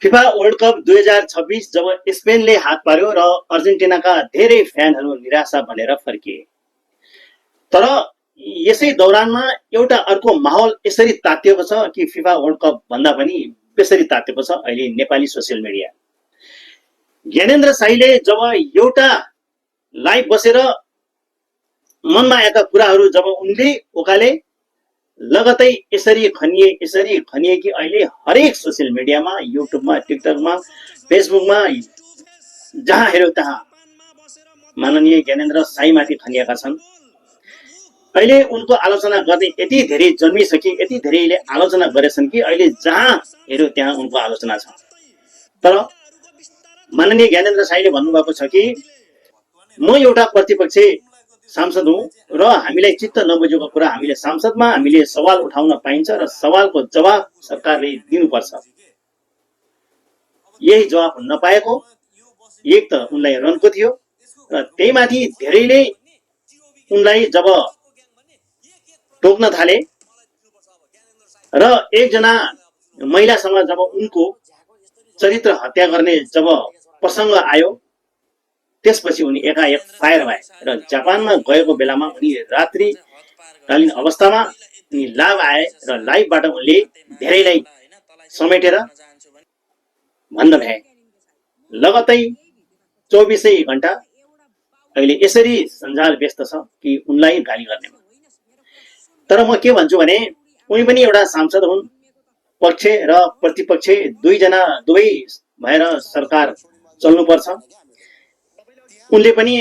FIFA world cup 2026 जब स्पेनले हात पार्यो र अर्जेन्टिनाका धेरै फ्यानहरू निराशा भनेर फर्किए। तर यसै दौरानमा एउटा अर्को माहौल यसरी तातिएको छ कि फिफा वर्ल्ड कप भन्दा पनि बेसरी तातेको छ अहिले नेपाली सोसियल मिडिया। ज्ञानेन्द्र शाहीले जब एउटा लाइभ बसेर मनमा आएका कुराहरू जब उनले ओकाले लगतै यसरी खनिए कि अहिले हरेक सोसियल मिडियामा, युट्युबमा, टिकटकमा, फेसबुकमा जहाँ हेऱ्यो तहाँ माननीय ज्ञानेन्द्र शाहीमाथि खनिएका छन्। अहिले उनको आलोचना गर्ने यति धेरै जन्मिसके, यति धेरैले आलोचना गरेछन् कि अहिले जहाँ हेऱ्यो त्यहाँ उनको आलोचना छ। तर माननीय ज्ञानेन्द्र शाहीले भन्नुभएको छ कि म एउटा प्रतिपक्ष सांसद हुँ र हामीलाई चित्त नबुझेको कुरा हामीले संसदमा हामीले सवाल उठाउन पाइन्छ र सवालको जवाब सरकारले दिनुपर्छ। यही जवाब नपाएको एक त उनलाई रनको थियो र त्यहीमाथि धेरैले उनलाई जब टोक्न थाले र एकजना महिलासँग जब उनको चरित्र हत्या गर्ने जब प्रसङ्ग आयो त्यसपछि उनी एकाएक फायर भए र जापानमा गएको बेलामा उनी रात्रिकालीन अवस्थामा उनी लाइभ आए र लाइभबाट उनले धेरैलाई समेटेर भन्न भए लगतै 24 घण्टा अहिले यसरी सञ्जाल व्यस्त छ कि उनलाई गाली गर्नेमा। तर म के भन्छु भने उनी पनि एउटा सांसद हुन्, पक्ष र प्रतिपक्ष दुवै भएर सरकार चल्नुपर्छ। उनले पनि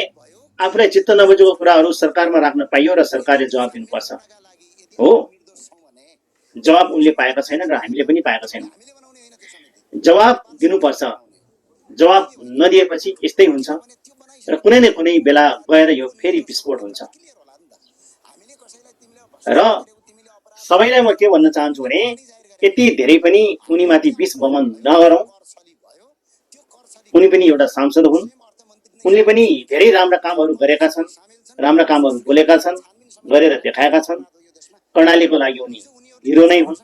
आफूलाई चित्त नबुझेको कुराहरू सरकारमा राख्न पाइयो र सरकारले जवाब दिनुपर्छ। हो, जवाब उनले पाएका छैनन् र हामीले पनि पाएका छैनौँ। जवाब दिनुपर्छ। जवाब नदिएपछि यस्तै हुन्छ र कुनै न कुनै बेला गएर यो फेरि विस्फोट हुन्छ। र सबैलाई म के भन्न चाहन्छु भने यति धेरै पनि उनीमाथि विष बमन नगरौँ। उनी पनि एउटा सांसद हुन्, उनले पनि धेरै राम्रा कामहरू गरेका छन्, राम्रा कामहरू बोलेका छन्, गरेर देखाएका छन्। कर्णालीको लागि उनी हिरो नै हुन्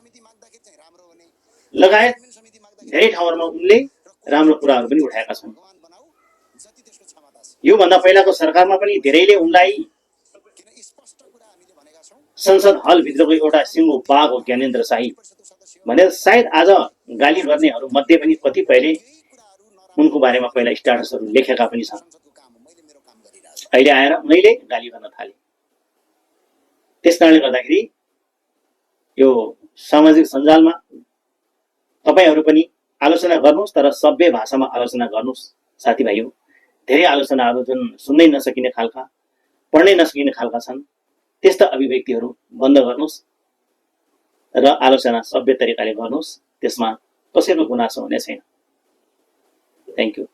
लगायत धेरै ठाउँहरूमा उनले राम्रो कुराहरू पनि उठाएका छन्। योभन्दा पहिलाको सरकारमा पनि धेरैले उनलाई संसद हलभित्रको एउटा सिङ्गो बाघ हो ज्ञानेन्द्र शाही भनेर सायद आज गाली गर्नेहरू मध्ये पनि कतिपयले उनको बारेमा पहिला स्ट्याटसहरू लेखेका पनि छन्। अहिले आएर उनैले गाली गर्न थाले। त्यसकारणले गर्दाखेरि यो सामाजिक सञ्जालमा तपाईहरू पनि आलोचना गर्नुहोस्, तर सभ्य भाषामा आलोचना गर्नुहोस् साथीभाइहरू। धेरै आलोचनाहरू जुन सुन्नै नसकिने खालका, पढ्नै नसकिने खालका छन्, त्यस्ता अभिव्यक्तिहरू बन्द गर्नुहोस् र आलोचना सभ्य तरिकाले गर्नुहोस्। त्यसमा कसैको गुनासो हुने छैन। Thank you.